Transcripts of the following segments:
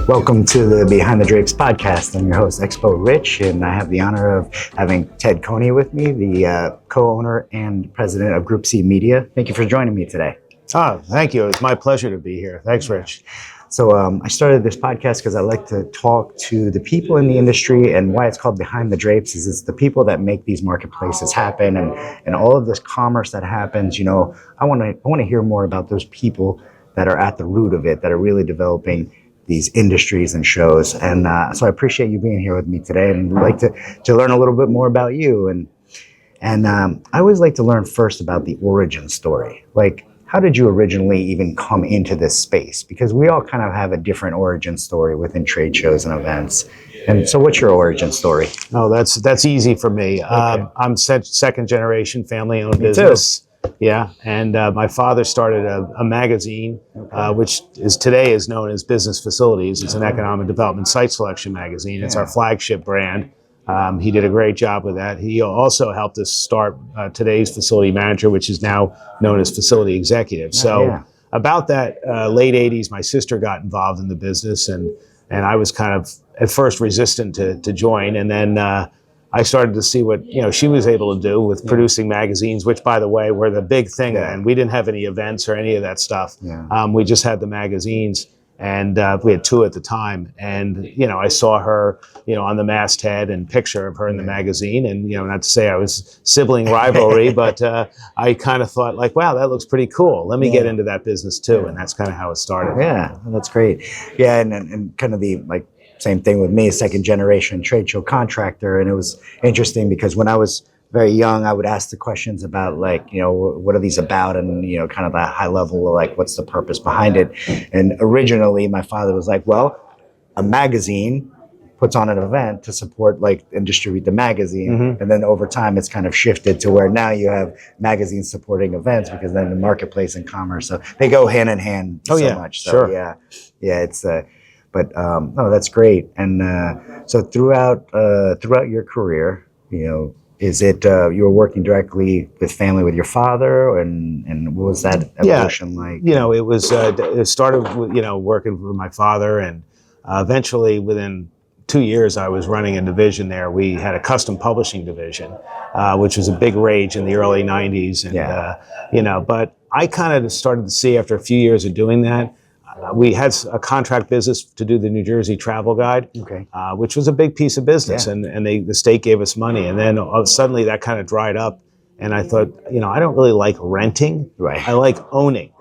Welcome to the Behind the Drapes podcast. I'm your host, Expo Rich, and I have the honor of having Ted Coene with me, the co-owner and president of Group C Media. Thank you for joining me today. Oh, thank you. It's my pleasure to be here. Thanks, Rich. So I started this podcast because I like to talk to the people in the industry, and why it's called Behind the Drapes is it's the people that make these marketplaces happen and all of this commerce that happens. You know, I want to hear more about those people that are at the root of it, that are really developing these industries and shows. And so I appreciate you being here with me today, and I'd like to learn a little bit more about you. And I always like to learn first about the origin story. Like, how did you originally even come into this space? Because we all kind of have a different origin story within trade shows and events. And so what's your origin story? Oh, that's easy for me. Okay. I'm second generation family-owned Me business. Yeah, and my father started a magazine, which today is known as Business Facilities. It's an economic development site selection magazine. It's our flagship brand. He did a great job with that. He also helped us start today's Facility Manager, which is now known as Facility Executive. So about that late 80s, my sister got involved in the business, and I was kind of at first resistant to join, and then I started to see what she was able to do with producing magazines, which, by the way, were the big thing. And we didn't have any events or any of that stuff. We just had the magazines, and we had two at the time. And I saw her, on the masthead, and picture of her in the magazine. And not to say I was sibling rivalry, but I kind of thought, like, wow, that looks pretty cool. Let me get into that business too. And that's kind of how it started. Yeah, that's great. Yeah, and kind of the same thing with me, second generation trade show contractor. And it was interesting because when I was very young, I would ask the questions about what are these about, and kind of the high level, like, what's the purpose behind it. And originally my father was like, well, a magazine puts on an event to support and distribute the magazine. And then over time it's kind of shifted to where now you have magazines supporting events, because then the marketplace and commerce, so they go hand in hand much. So it's but no, that's great. And so throughout your career, is it you were working directly with family, with your father, and what was that evolution like? It was it started with working with my father, and eventually within 2 years I was running a division there. We had a custom publishing division, which was a big rage in the early 90s, and but I kind of started to see, after a few years of doing that, we had a contract business to do the New Jersey travel guide, which was a big piece of business, and the state gave us money, and then suddenly that kind of dried up, and I thought, I don't really like renting, I like owning,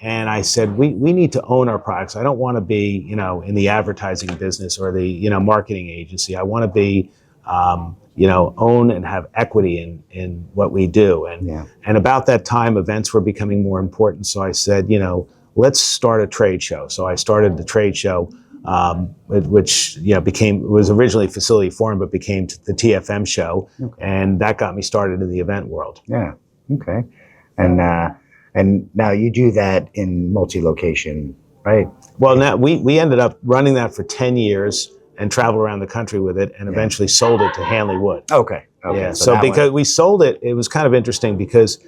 and I said, we need to own our products. I don't want to be, in the advertising business or the, marketing agency. I want to be, own and have equity in what we do, and about that time, events were becoming more important, so I said, let's start a trade show. So I started the trade show, which was originally Facility Forum, but became the TFM show, and that got me started in the event world. Yeah. Okay. And now you do that in multi-location, right? Well, now we ended up running that for 10 years and traveled around the country with it, and eventually sold it to Hanley Wood. Okay. Yeah. So because we sold it, it was kind of interesting because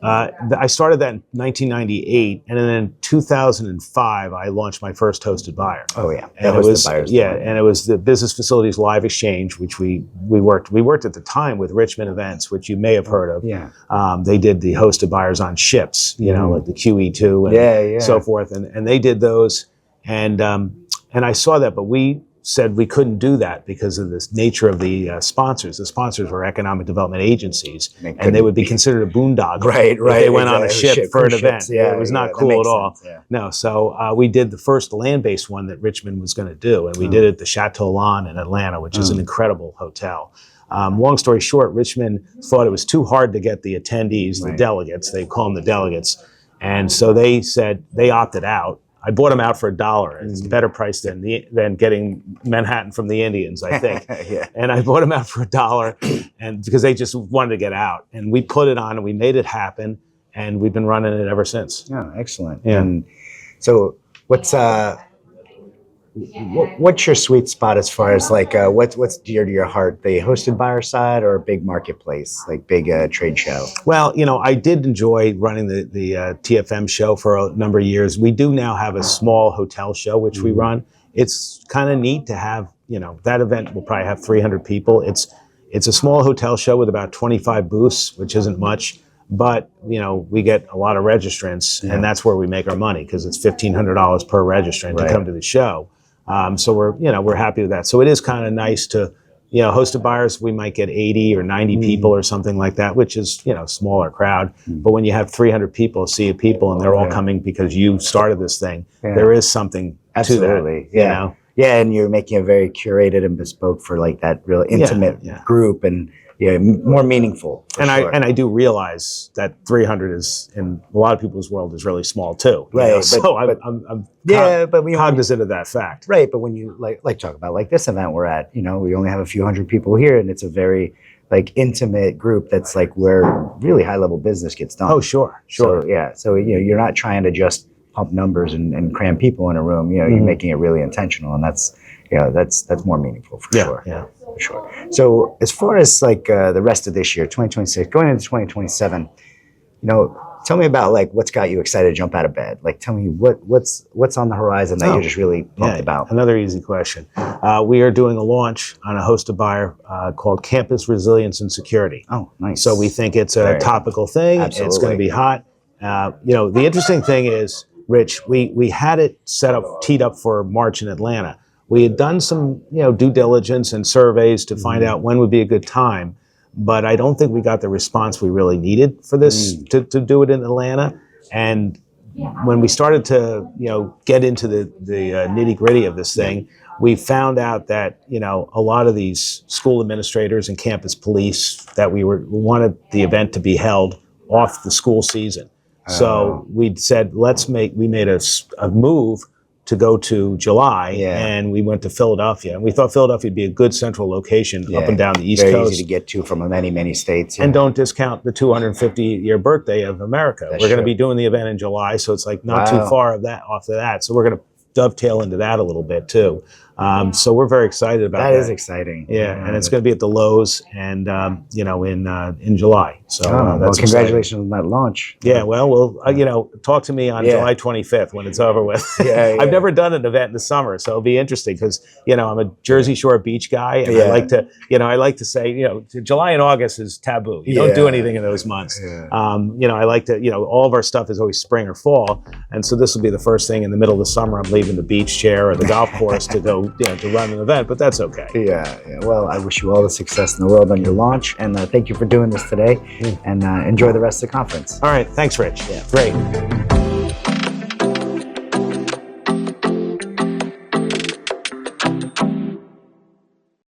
I started that in 1998, and then in 2005, I launched my first hosted buyer. Oh yeah, and it was and it was the Business Facilities Live Exchange, which we worked. We worked at the time with Richmond Events, which you may have heard of. Yeah, they did the hosted buyers on ships, like the QE2 and so forth, and they did those, and I saw that, but we said we couldn't do that because of this nature of the sponsors. The sponsors were economic development agencies, and they would be considered a boondoggle if they went on a ship for an event. It was not cool at all. No, so we did the first land-based one that Richmond was going to do, and we did it at the Chateau Lawn in Atlanta, which is an incredible hotel. Long story short, Richmond thought it was too hard to get the attendees, the delegates, they call them the delegates, and so they said they opted out. I bought them out for $1. It's a better price than getting Manhattan from the Indians, I think. And I bought them out for $1, and because they just wanted to get out. And we put it on, and we made it happen, and we've been running it ever since. Yeah, excellent. Yeah. And so what's What's your sweet spot as far as like what's dear to your heart, the hosted buyer side or a big marketplace, like big trade show? Well, you know, I did enjoy running the TFM show for a number of years. We do now have a small hotel show which we run, it's kind of neat to have, that event will probably have 300 people. It's a small hotel show with about 25 booths, which isn't much, but we get a lot of registrants, and that's where we make our money, because it's $1,500 per registrant to come to the show. So we're happy with that. So it is kind of nice to, hosted buyers, we might get 80 or 90 people or something like that, which is, smaller crowd. But when you have 300 people, sea of people, and they're all coming because you started this thing, there is something to that. Yeah, and you're making it very curated and bespoke for like that real intimate group, and more meaningful. And I do realize that 300 is, in a lot of people's world, is really small too. Right. So I'm cognizant of that fact. Right. But when you like talk about like this event we're at, we only have a few hundred people here, and it's a very like intimate group that's like where really high level business gets done. Oh, sure. So you're not trying to just pump numbers and cram people in a room. You're making it really intentional, and that's more meaningful for sure. Yeah. For sure. So as far as like the rest of this year, 2026, going into 2027, tell me about like what's got you excited to jump out of bed. Like, tell me what's on the horizon that you're just really pumped about. Another easy question. We are doing a launch on a hosted buyer called Campus Resilience and Security. Oh, nice. So we think it's a topical thing. Absolutely. It's going to be hot. The interesting thing is, Rich, we had it teed up for March in Atlanta. We had done some, due diligence and surveys to find out when would be a good time, but I don't think we got the response we really needed for this to do it in Atlanta. And when we started to, get into the nitty gritty of this thing, we found out that, a lot of these school administrators and campus police that we wanted the event to be held off the school season. So we said, we made a move to go to July, and we went to Philadelphia. And we thought Philadelphia would be a good central location up and down the East Coast. Very easy to get to from many, many states. And don't discount the 250-year birthday of America. We're going to be doing the event in July, so it's like not too far off of that. So we're going to dovetail into that a little bit too. So we're very excited about that. That is exciting. Yeah, and it's going to be at the Lowe's, and in July. So well, congratulations on that launch. Yeah, well, talk to me on July 25th when it's over with. I've never done an event in the summer, so it'll be interesting because I'm a Jersey Shore beach guy, and I like to say, July and August is taboo. You don't do anything in those months. I like to, all of our stuff is always spring or fall, and so this will be the first thing in the middle of the summer. I'm leaving the beach chair or the golf course to go, to run an event, but that's okay. Yeah. Well, I wish you all the success in the world on your launch, and thank you for doing this today, and enjoy the rest of the conference. All right. Thanks, Rich. Yeah. Great.